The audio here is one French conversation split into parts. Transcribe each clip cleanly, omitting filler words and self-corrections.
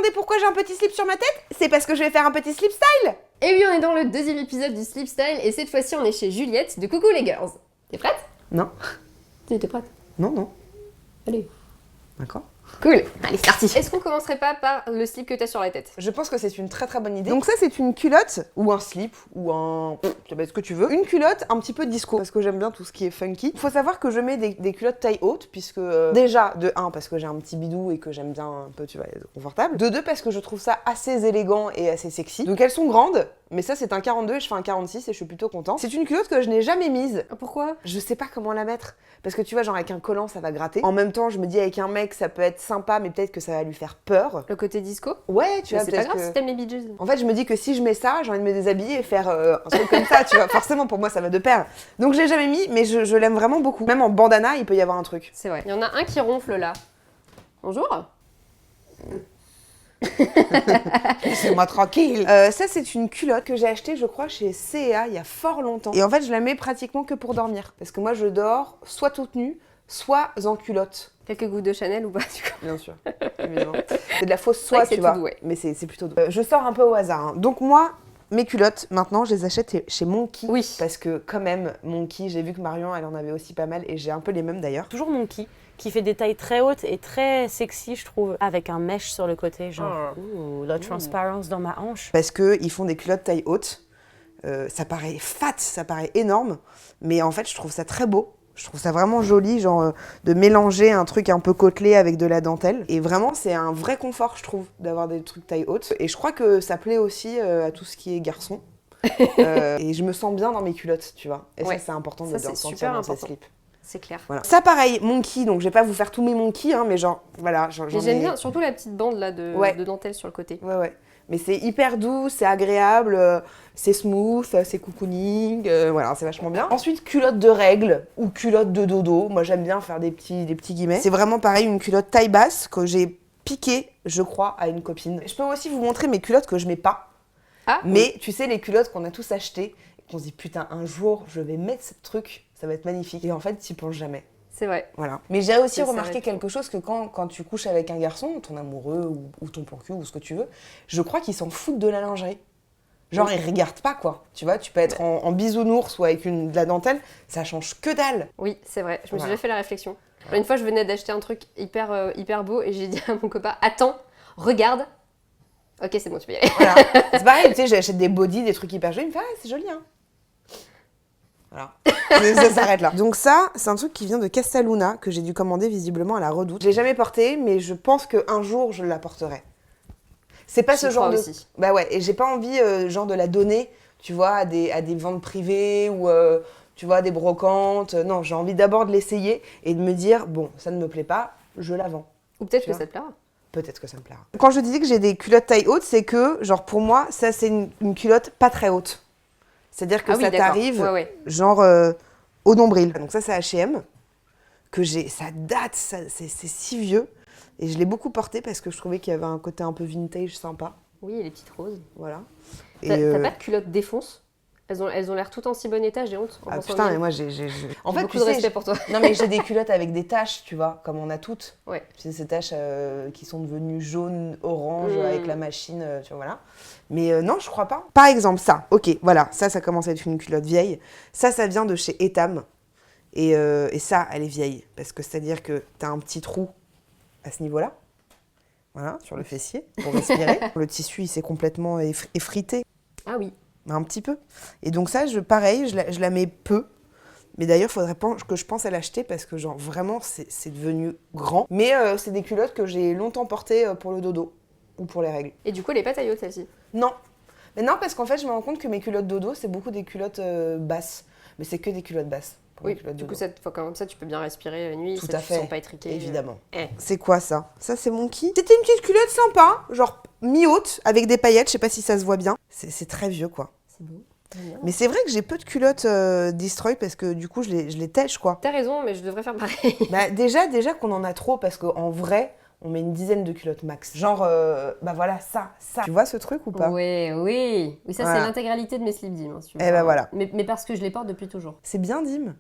demandez pourquoi j'ai un petit slip sur ma tête? C'est parce que je vais faire un petit slip style. Et oui, on est dans le deuxième épisode du Slip Style et cette fois-ci on est chez Juliette de Coucou les Girls. T'es prête? Non. T'es prête? Non. Allez. D'accord. Cool. Allez, c'est parti. Est-ce qu'on commencerait pas par le slip que t'as sur la tête? Je pense que c'est une très très bonne idée. Donc ça c'est une culotte ou un slip ou un... ce que tu veux. Une culotte un petit peu disco parce que j'aime bien tout ce qui est funky. Il faut savoir que je mets des culottes taille haute puisque déjà de 1 parce que j'ai un petit bidou et que j'aime bien un peu tu vois confortable. De 2 parce que je trouve ça assez élégant et assez sexy. Donc elles sont grandes. Mais ça c'est un 42 et je fais un 46 et je suis plutôt contente. C'est une culotte que je n'ai jamais mise. Pourquoi? Je sais pas comment la mettre. Parce que tu vois, genre avec un collant, ça va gratter. En même temps, je me dis avec un mec, ça peut être sympa, mais peut-être que ça va lui faire peur. Le côté disco? Ouais, tu vois, c'est pas grave si t'aimes les Bee Gees. En fait, je me dis que si je mets ça, j'ai envie de me déshabiller et faire un truc comme ça, tu vois. Forcément, pour moi, ça va de pair. Donc, je l'ai jamais mis, mais je l'aime vraiment beaucoup. Même en bandana, il peut y avoir un truc. C'est vrai. Il y en a un qui ronfle là. Bonjour. Laissez-moi tranquille. Ça, c'est une culotte que j'ai achetée, je crois, chez C&A il y a fort longtemps. Et en fait, je la mets pratiquement que pour dormir. Parce que moi, je dors soit toute nue, soit en culotte. Quelques gouttes de Chanel ou pas du coup? Bien sûr, évidemment. C'est de la fausse soie, tu vois. Doux, ouais. Mais c'est plutôt doux. Je sors un peu au hasard. Hein. Donc moi, mes culottes, maintenant, je les achète chez Monkey. Oui. Parce que quand même, Monkey, j'ai vu que Marion, elle en avait aussi pas mal. Et j'ai un peu les mêmes d'ailleurs. Toujours Monkey, qui fait des tailles très hautes et très sexy, je trouve. Avec un mèche sur le côté, genre, ouh, la transparence dans ma hanche. Parce qu'ils font des culottes taille haute. Ça paraît fat, ça paraît énorme. Mais en fait, je trouve ça très beau. Je trouve ça vraiment joli, genre de mélanger un truc un peu côtelé avec de la dentelle. Et vraiment, c'est un vrai confort, je trouve, d'avoir des trucs taille haute. Et je crois que ça plaît aussi à tout ce qui est garçon. Et je me sens bien dans mes culottes, tu vois. Et ouais. ça, c'est important de se sentir dans ces slips. C'est clair. Voilà. Ça, pareil, Monkey. Donc, je vais pas vous faire tous mes Monkey, hein, mais genre, voilà. Mais j'aime bien, surtout la petite bande là de dentelle sur le côté. Ouais. Mais c'est hyper doux, c'est agréable, c'est smooth, c'est cocooning, voilà, c'est vachement bien. Ensuite, culotte de règles ou culotte de dodo. Moi, j'aime bien faire des petits guillemets. C'est vraiment pareil, une culotte taille basse que j'ai piquée, je crois, à une copine. Je peux aussi vous montrer mes culottes que je mets pas. Ah, mais oui. Tu sais, les culottes qu'on a tous achetées, qu'on se dit, putain, un jour, je vais mettre ce truc, ça va être magnifique. Et en fait, t'y penses jamais. C'est vrai. Voilà. Mais j'ai aussi remarqué quelque chose que quand tu couches avec un garçon, ton amoureux ou ton plan cul ou ce que tu veux, je crois qu'ils s'en foutent de la lingerie. Genre, ils regardent pas, quoi. Tu vois, tu peux être en bisounours ou avec de la dentelle, ça change que dalle. Oui, c'est vrai. Je me suis déjà fait la réflexion. Une fois, je venais d'acheter un truc hyper beau et j'ai dit à mon copain, attends, regarde. Ok, c'est bon, tu peux y aller. Voilà. C'est pareil, tu sais, j'achète des bodys, des trucs hyper jolis, il me fait, ah, c'est joli, hein. Voilà. Ça s'arrête là. Donc ça, c'est un truc qui vient de Casaluna, que j'ai dû commander visiblement à la Redoute. Je l'ai jamais porté, mais je pense qu'un jour, je la porterai. C'est pas ce genre de... aussi. Bah ouais, et j'ai pas envie, genre, de la donner, tu vois, à des ventes privées ou, tu vois, des brocantes. Non, j'ai envie d'abord de l'essayer et de me dire, bon, ça ne me plaît pas, je la vends. Ou peut-être que ça te plaira. Peut-être que ça me plaira. Quand je disais que j'ai des culottes taille haute, c'est que, genre, pour moi, ça, c'est une culotte pas très haute. C'est-à-dire que ça t'arrive, genre, au nombril. Donc ça, c'est H&M, que j'ai... Ça date, c'est si vieux. Et je l'ai beaucoup porté parce que je trouvais qu'il y avait un côté un peu vintage sympa. Oui, et les petites roses. Voilà. T'as pas de culottes défonce? Elles ont l'air toutes en si bon état, j'ai honte. Ah putain, mais moi j'ai... En fait, beaucoup de respect pour toi. Non, mais j'ai des culottes avec des taches, tu vois, comme on a toutes. Ouais. C'est ces taches qui sont devenues jaunes, orange, avec la machine, tu vois, voilà. Mais non, je crois pas. Par exemple, ça, ok, voilà, ça commence à être une culotte vieille. Ça vient de chez Etam. Et ça, elle est vieille. Parce que c'est-à-dire que t'as un petit trou à ce niveau-là. Voilà, sur le fessier, pour respirer. Le tissu, il s'est complètement effrité. Ah oui. Un petit peu. Et donc ça, pareil, je la mets peu. Mais d'ailleurs, il faudrait que je pense à l'acheter parce que genre vraiment, c'est devenu grand. Mais c'est des culottes que j'ai longtemps portées pour le dodo ou pour les règles. Et du coup, elle est pas taille haute, celle-ci? Non. Mais non, parce qu'en fait, je me rends compte que mes culottes dodo, c'est beaucoup des culottes basses. Mais c'est que des culottes basses. Oui, du coup, comme ça, tu peux bien respirer la nuit. Tout à fait. Tu sens pas étriqué. Évidemment. C'est quoi ça? Ça, c'est Monkey. C'était une petite culotte sympa, genre mi-haute, avec des paillettes. Je sais pas si ça se voit bien. C'est très vieux, quoi. C'est beau. Mais c'est vrai que j'ai peu de culottes Destroy parce que du coup, je les tèche, quoi. T'as raison, mais je devrais faire pareil. Bah, déjà qu'on en a trop parce qu'en vrai, on met une dizaine de culottes max. Genre, bah voilà, ça. Tu vois ce truc ou pas? Oui, ça c'est l'intégralité de mes slip dim. Hein, si tu veux. Eh ben voilà. Mais parce que je les porte depuis toujours. C'est bien, Dim.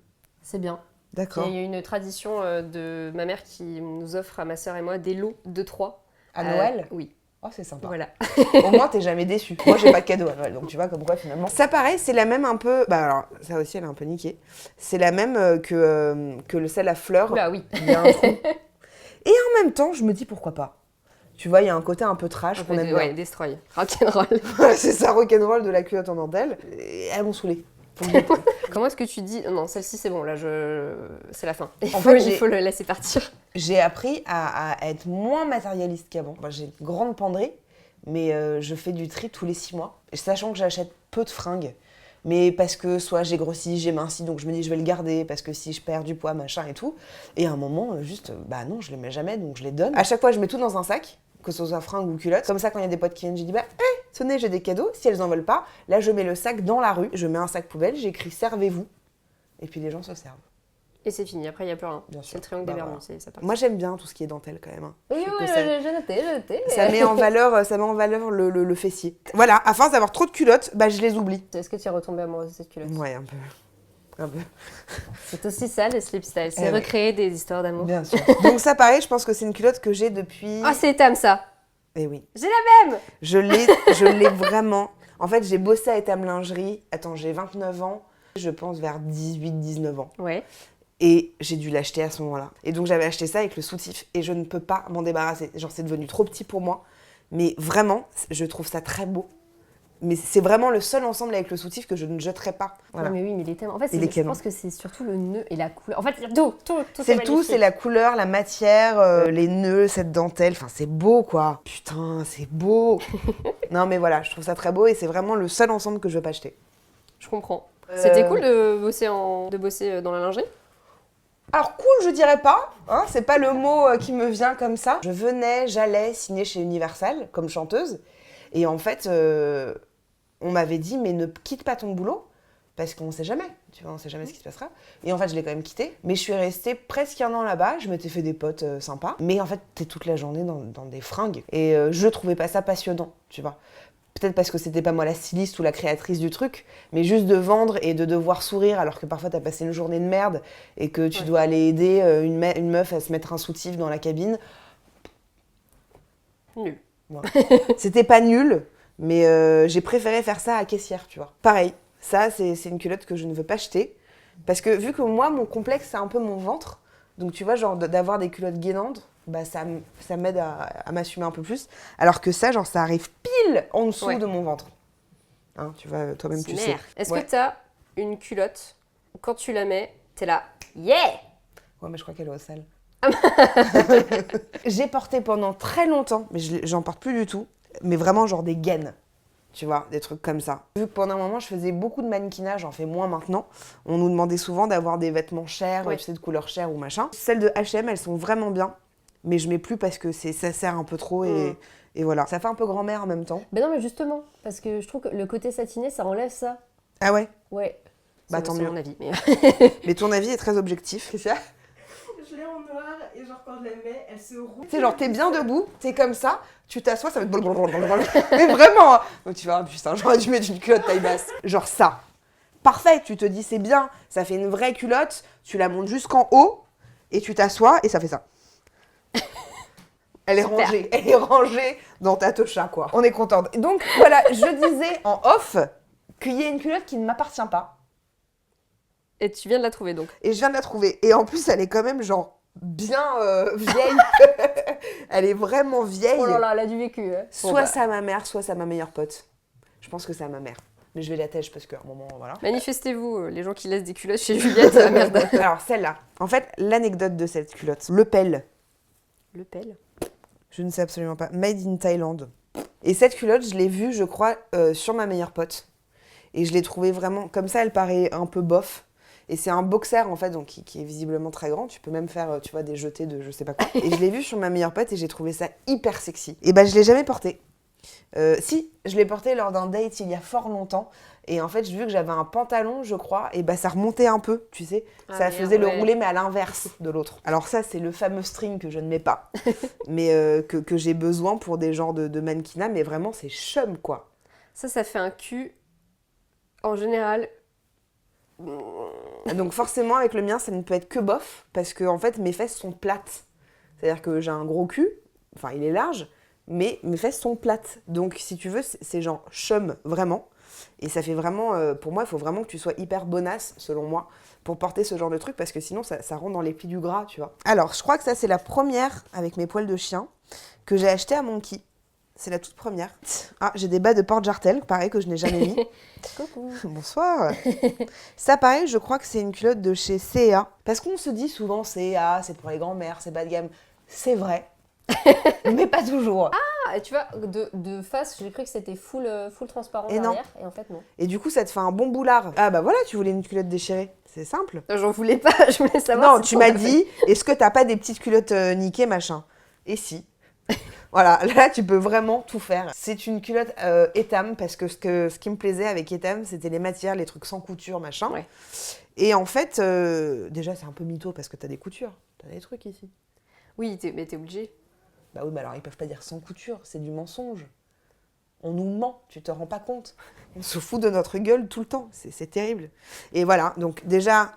C'est bien. D'accord. Il y a une tradition de ma mère qui nous offre à ma sœur et moi des lots de 3. À Noël? Oui. Oh, c'est sympa. Voilà. Au moins, t'es jamais déçu. Moi, j'ai pas de cadeau à Noël, donc tu vois, comme quoi, finalement. Ça, pareil, c'est la même un peu... Bah alors, ça aussi, elle est un peu niquée. C'est la même que le sel à fleurs. Bah oui. Il y a un trou. Et en même temps, je me dis, pourquoi pas. Tu vois, il y a un côté un peu trash qu'on aime bien. Ouais, destroy. Rock'n'roll. C'est ça, rock'n'roll de la culotte en dentelle. Et elles m'ont saoulée. Comment est-ce que tu dis... Non, celle-ci, c'est bon, là, c'est la fin. Il faut le laisser partir. J'ai appris à être moins matérialiste qu'avant. Moi, j'ai une grande penderie, mais je fais du tri tous les 6 mois. Sachant que j'achète peu de fringues. Mais parce que soit j'ai grossi, j'ai minci, donc je me dis je vais le garder, parce que si je perds du poids, machin et tout. Et à un moment, juste, bah non, je les mets jamais, donc je les donne. À chaque fois, je mets tout dans un sac, que ce soit fringues ou culottes. Comme ça, quand il y a des potes qui viennent, je dis bah, tenez, j'ai des cadeaux, si elles en veulent pas, là, je mets le sac dans la rue, je mets un sac poubelle, j'écris servez-vous. Et puis les gens se servent. Et c'est fini, après il n'y a plus rien. Bien sûr. C'est le triangle des Bah, Bermudes, voilà. ça part. Moi, j'aime bien tout ce qui est dentelle quand même. Hein. Oui, Je trouve que j'ai noté. ça met en valeur le fessier. Voilà, à force d'avoir trop de culottes, bah je les oublie. Est-ce que tu es retombée amoureuse de cette culotte? Ouais, un peu. C'est aussi ça le slip style, c'est ouais. recréer des histoires d'amour. Bien sûr. Donc ça, pareil, je pense que c'est une culotte que j'ai depuis... Ah, c'est Etam ça. Eh oui. J'ai la même. Je l'ai vraiment... En fait, j'ai bossé à Etam Lingerie. Attends, j'ai 29 ans. Je pense vers 18-19 ans. Ouais. Et j'ai dû l'acheter à ce moment-là. Et donc j'avais acheté ça avec le soutif et je ne peux pas m'en débarrasser. Genre c'est devenu trop petit pour moi. Mais vraiment, je trouve ça très beau. Mais c'est vraiment le seul ensemble avec le soutif que je ne jetterai pas. Voilà. Non, mais oui, mais il est tellement... En fait, Il est je canon. pense que c'est surtout le nœud et la couleur. En fait, tout C'est le tout, c'est la couleur, la matière, les nœuds, cette dentelle. Enfin, c'est beau, quoi. Putain, c'est beau. Non, mais voilà, je trouve ça très beau et c'est vraiment le seul ensemble que je veux pas acheter. Je comprends. C'était cool de bosser dans la lingerie. Alors cool, je dirais pas, hein, c'est pas le mot qui me vient comme ça. J'allais signer chez Universal comme chanteuse. Et en fait, on m'avait dit, mais ne quitte pas ton boulot, parce qu'on sait jamais, tu vois, on sait jamais ce qui se passera. Et en fait, je l'ai quand même quitté. Mais je suis restée presque 1 an là-bas, je m'étais fait des potes sympas. Mais en fait, t'es toute la journée dans des fringues. Et je trouvais pas ça passionnant, tu vois. Peut-être parce que c'était pas moi la styliste ou la créatrice du truc, mais juste de vendre et de devoir sourire alors que parfois t'as passé une journée de merde et que tu dois aller aider une meuf à se mettre un soutif dans la cabine. Nul. Ouais. C'était pas nul, mais j'ai préféré faire ça à caissière, tu vois. Pareil, ça c'est une culotte que je ne veux pas acheter parce que vu que moi mon complexe c'est un peu mon ventre, donc tu vois genre d'avoir des culottes gainantes, bah ça m'aide à m'assumer un peu plus, alors que ça genre ça arrive pile en dessous de mon ventre. Hein, tu vois, toi-même tu sais. Est-ce que t'as une culotte, quand tu la mets, t'es là, yeah! Ouais, mais je crois qu'elle est au sale. J'ai porté pendant très longtemps, mais j'en porte plus du tout, mais vraiment genre des gaines, tu vois, des trucs comme ça. Vu que pendant un moment je faisais beaucoup de mannequinage, j'en fais moins maintenant, on nous demandait souvent d'avoir des vêtements chers, tu sais, de couleur chère ou machin. Celles de H&M, elles sont vraiment bien, mais je mets plus parce que ça sert un peu trop et voilà. Ça fait un peu grand-mère en même temps. Ben non, mais justement, parce que je trouve que le côté satiné, ça enlève ça. Ah ouais? Ouais. Bah tant mieux. C'est mon avis. Mais ton avis est très objectif. C'est ça? Je l'ai en noir et genre quand je la mets, elle se roule. Tu sais, genre t'es bien debout, t'es comme ça, tu t'assois, ça va être... Mais vraiment, hein. Donc tu vas, putain, j'aurais dû mettre une culotte taille basse. Genre ça. Parfait, tu te dis c'est bien, ça fait une vraie culotte, tu la montes jusqu'en haut, et tu t'assois, et ça fait ça. Elle est rangée dans ta tocha, quoi. On est contente. Donc voilà, je disais en off qu'il y a une culotte qui ne m'appartient pas. Et tu viens de la trouver donc. Et je viens de la trouver. Et en plus, elle est quand même genre bien vieille. Elle est vraiment vieille. Oh là là, elle a du vécu. Hein. Soit c'est à ma mère, soit c'est à ma meilleure pote. Je pense que c'est à ma mère. Mais je vais la têche parce qu'à un moment, voilà. Manifestez-vous, les gens qui laissent des culottes chez Juliette, c'est la merde. Alors celle-là. En fait, l'anecdote de cette culotte. Le pelle. Le pelle. Je ne sais absolument pas. Made in Thaïlande. Et cette culotte, je l'ai vue, je crois, sur ma meilleure pote. Et je l'ai trouvée vraiment... Comme ça, elle paraît un peu bof. Et c'est un boxer, en fait, donc qui est visiblement très grand. Tu peux même faire, tu vois, des jetés de je sais pas quoi. Et je l'ai vue sur ma meilleure pote et j'ai trouvé ça hyper sexy. Et bah, je l'ai jamais porté. Si, je l'ai porté lors d'un date il y a fort longtemps. Et en fait, j'ai vu que j'avais un pantalon, je crois, et bah ça remontait un peu, tu sais. Ça faisait le roulé, mais à l'inverse de l'autre. Alors ça, c'est le fameux string que je ne mets pas, mais que j'ai besoin pour des genres de mannequinat, mais vraiment, c'est chum, quoi. Ça fait un cul, en général... Donc forcément, avec le mien, ça ne peut être que bof, parce que en fait, mes fesses sont plates. C'est-à-dire que j'ai un gros cul, enfin, il est large, mais mes fesses sont plates. Donc, si tu veux, c'est genre chum, vraiment. Et ça fait vraiment, pour moi, il faut vraiment que tu sois hyper bonasse, selon moi, pour porter ce genre de truc, parce que sinon, ça rentre dans les plis du gras, tu vois. Alors, je crois que ça, c'est la première, avec mes poils de chien, que j'ai acheté à Monkey. C'est la toute première. Ah, j'ai des bas de porte-jartel, pareil, que je n'ai jamais mis. Coucou. Bonsoir. Ça, pareil, je crois que c'est une culotte de chez C&A. Parce qu'on se dit souvent C&A, c'est pour les grands-mères, c'est bas de gamme. C'est vrai. Mais pas toujours. Ah, tu vois, de face, j'ai cru que c'était full transparent Et non. derrière, et en fait non. Et du coup, ça te fait un bon boulard. Ah bah voilà, tu voulais une culotte déchirée. C'est simple. J'en voulais pas, je voulais savoir. Non, si tu t'en m'as avais. dit, est-ce que t'as pas des petites culottes niquées, machin? Et si. Voilà, là, tu peux vraiment tout faire. C'est une culotte Etam, parce que ce qui me plaisait avec Etam, c'était les matières, les trucs sans couture, machin. Ouais. Et en fait, déjà, c'est un peu mytho, parce que t'as des coutures. T'as des trucs ici. Oui, mais t'es obligé. Bah oui, bah alors ils peuvent pas dire sans couture, c'est du mensonge. On nous ment, tu te rends pas compte. On se fout de notre gueule tout le temps, c'est terrible. Et voilà, donc déjà,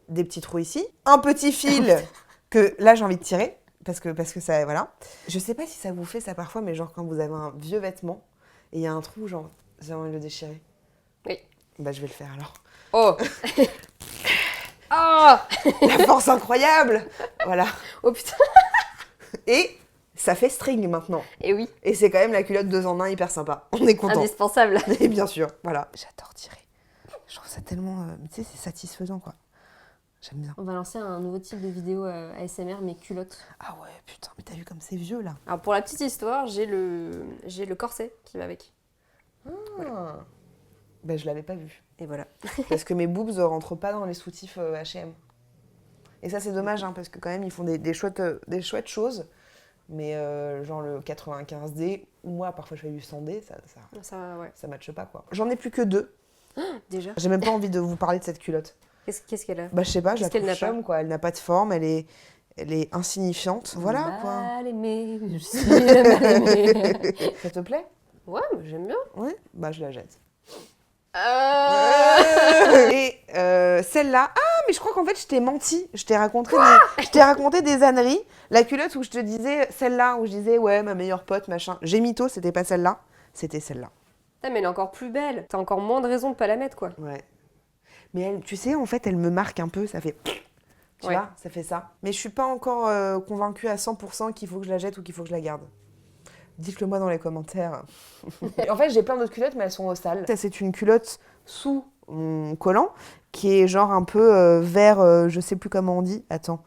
des petits trous ici, un petit fil que là j'ai envie de tirer, parce que ça, voilà. Je sais pas si ça vous fait ça parfois, mais genre quand vous avez un vieux vêtement, et il y a un trou, genre, j'ai envie de le déchirer. Oui. Bah je vais le faire alors. Oh. Oh. La force incroyable. Voilà. Oh putain. Et ça fait string maintenant. Et oui, Et c'est quand même la culotte 2 en 1 hyper sympa. On est content. indispensable. Et bien sûr, voilà. J'adore tirer. Je trouve ça tellement... tu sais, c'est satisfaisant, quoi. J'aime bien. On va lancer un nouveau type de vidéo ASMR, mais culotte. Ah ouais, putain, mais t'as vu comme c'est vieux, là. Alors pour la petite histoire, j'ai le corset qui va avec. Ah. Ben, je l'avais pas vu. Et voilà. Parce que mes boobs rentrent pas dans les soutifs H&M. Et ça, c'est dommage, hein, parce que quand même, ils font des chouettes choses. Mais genre le 95D, ou moi, parfois, je fais du 100D, Ça, ouais. ça matche pas, quoi. J'en ai plus que 2. Déjà. J'ai même pas envie de vous parler de cette culotte. Qu'est-ce qu'elle a? Bah, je sais pas, je la Qu'est-ce qu'elle trouve n'a pas chum, quoi. Elle n'a pas de forme, elle est insignifiante. Voilà, quoi. Mal aimé, je suis le mal aimé. Ça te plaît? Ouais, mais j'aime bien. Oui. Bah, je la jette. Euh... Et celle-là, ah, mais je crois qu'en fait, je t'ai menti. Je t'ai raconté des âneries. La culotte où je te disais, celle-là, où je disais, ouais, ma meilleure pote, machin. J'ai mytho, c'était pas celle-là, c'était celle-là. Ah, mais elle est encore plus belle. T'as encore moins de raisons de pas la mettre, quoi. Ouais. Mais elle, tu sais, en fait, elle me marque un peu, ça fait... Tu Ouais. vois, ça fait ça. Mais je suis pas encore convaincue à 100% qu'il faut que je la jette ou qu'il faut que je la garde. Dites-le moi dans les commentaires. En fait, j'ai plein d'autres culottes, mais elles sont au sale. Ça, c'est une culotte sous mon collant, qui est genre un peu vert, je sais plus comment on dit. Attends.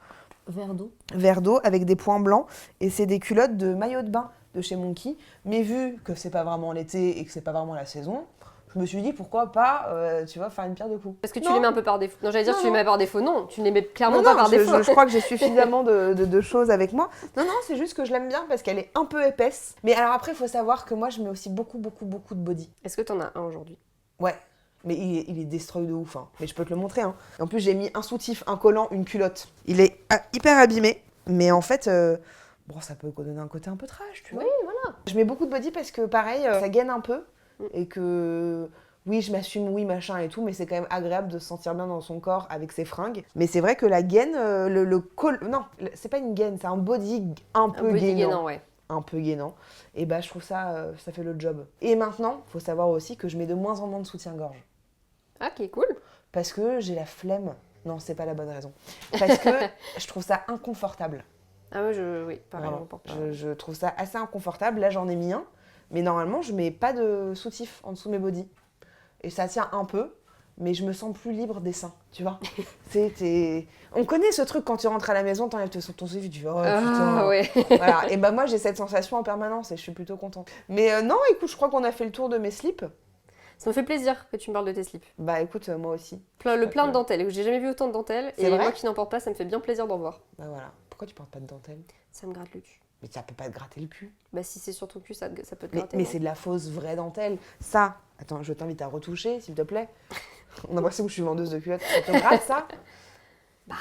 Verre d'eau. Vert d'eau avec des points blancs. Et c'est des culottes de maillot de bain de chez Monkey. Mais vu que c'est pas vraiment l'été et que c'est pas vraiment la saison, je me suis dit pourquoi pas, tu vois, faire une pierre de coups. Parce que tu Non. les mets un peu par défaut. Non, j'allais dire Non, tu les non. mets par défaut. Non, tu les mets clairement Non, pas non, par défaut. je crois que j'ai suffisamment de choses avec moi. Non, c'est juste que je l'aime bien parce qu'elle est un peu épaisse. Mais alors après, il faut savoir que moi, je mets aussi beaucoup de body. Est-ce que t'en as un aujourd'hui? Ouais. Mais il est destroy de ouf, hein. Mais je peux te le montrer, hein. Et en plus, j'ai mis un soutif, un collant, une culotte. Il est hyper abîmé. Mais en fait, bon, ça peut donner un côté un peu trash, tu vois. Oui, voilà. Je mets beaucoup de body parce que, pareil, ça gaine un peu. Et que... Oui, je m'assume, oui, machin et tout, mais c'est quand même agréable de se sentir bien dans son corps avec ses fringues. Mais c'est vrai que la gaine, non, c'est pas une gaine, c'est un body un peu body gainant. gainant, ouais. Un peu gainant. Et bah, je trouve ça fait le job. Et maintenant, faut savoir aussi que je mets de moins en moins de soutien-gorge. Ah, qui est cool. Parce que j'ai la flemme. Non, c'est pas la bonne raison. Parce que je trouve ça inconfortable. Ah ouais, oui, pareil, Voilà. on porte pas. Je trouve ça assez inconfortable. Là, j'en ai mis un. Mais normalement, je mets pas de soutif en dessous de mes bodys. Et ça tient un peu, mais je me sens plus libre des seins, tu vois. On connaît ce truc quand tu rentres à la maison, t'enlèves ton soutif, tu dis oh putain. Ah ouais. Voilà. Et bah moi j'ai cette sensation en permanence et je suis plutôt contente. Mais non, écoute, je crois qu'on a fait le tour de mes slips. Ça me fait plaisir que tu me parles de tes slips. Bah écoute, moi aussi. Plein que- de dentelles. J'ai jamais vu autant de dentelles. C'est Et vrai moi qui n'en porte pas, ça me fait bien plaisir d'en voir. Bah voilà. Pourquoi tu portes pas de dentelle? Ça me gratte le cul. Mais ça peut pas te gratter le cul. Bah si c'est sur ton cul, ça peut te Mais, gratter. mais non c'est de la fausse vraie dentelle. Ça, attends, je t'invite à retoucher, s'il te plaît. On a l'impression que je suis vendeuse de culottes. Ça te gratte, ça? Bah,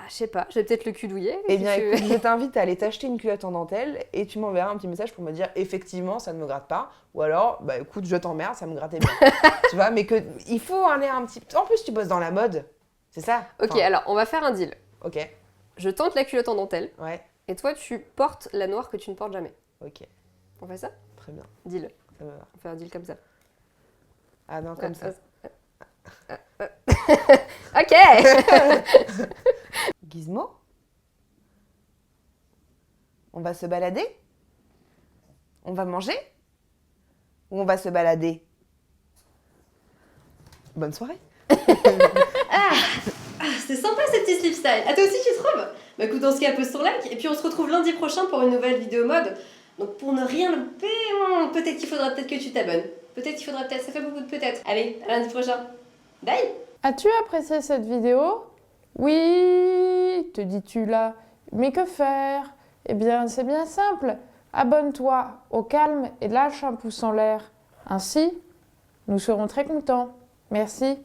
je sais pas, j'ai peut-être le cul douillet. Eh bien, écoute, je t'invite à aller t'acheter une culotte en dentelle et tu m'enverras un petit message pour me dire effectivement ça ne me gratte pas. Ou alors, bah écoute, je t'emmerde, ça me grattait bien. Tu vois, mais il faut aller un petit peu. En plus, tu bosses dans la mode, c'est ça? Ok, Enfin, alors on va faire un deal. Ok, Je tente la culotte en dentelle ouais, et toi tu portes la noire que tu ne portes jamais. ok. On fait ça? Très bien. Deal. Ça me va. On fait un deal comme ça. Ah non, comme ça. Ok. Gizmo? On va se balader? On va manger? Ou on va se balader? Bonne soirée. C'est sympa ce petit slip style. Ah toi aussi tu trouves? Bah écoute, dans ce cas, pose ton like et puis on se retrouve lundi prochain pour une nouvelle vidéo mode. Donc pour ne rien louper, peut-être qu'il faudra peut-être que tu t'abonnes. Ça fait beaucoup de peut-être. Allez, à lundi prochain. Bye. As-tu apprécié cette vidéo? Oui, te dis-tu là. Mais que faire? Eh bien, c'est bien simple. Abonne-toi au calme et lâche un pouce en l'air. Ainsi, nous serons très contents. Merci.